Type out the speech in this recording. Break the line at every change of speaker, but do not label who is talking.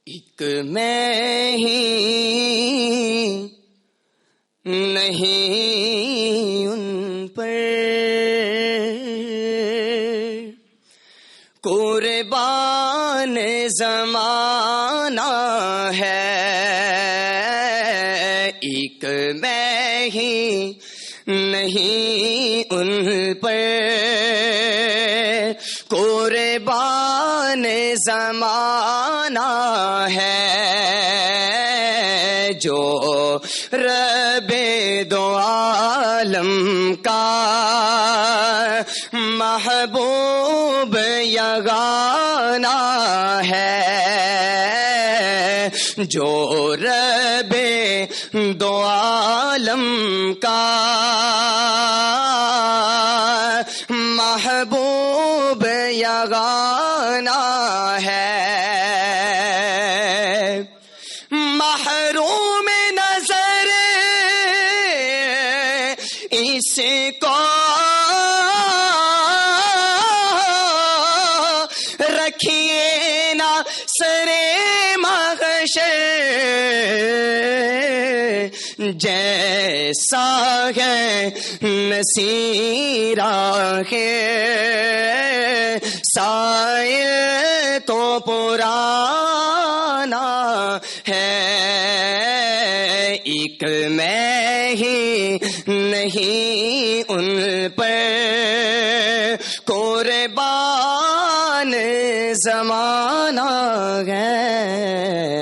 ایک میں ہی نہیں ان پر قربان زمانہ ہے، ایک میں ہی نہیں ان پر قربان زمانہ ہے، جو رب دو عالم کا محبوب یگانہ ہے، جو رب دو عالم کا محبوب یگانہ ہے، محروم نظر اس کو رکھیے نا سرے محشر، جیسا ہے نصیرہ ہے سائل تو پرانا ہے، ایک میں ہی نہیں ان پر قربان زمانہ ہے۔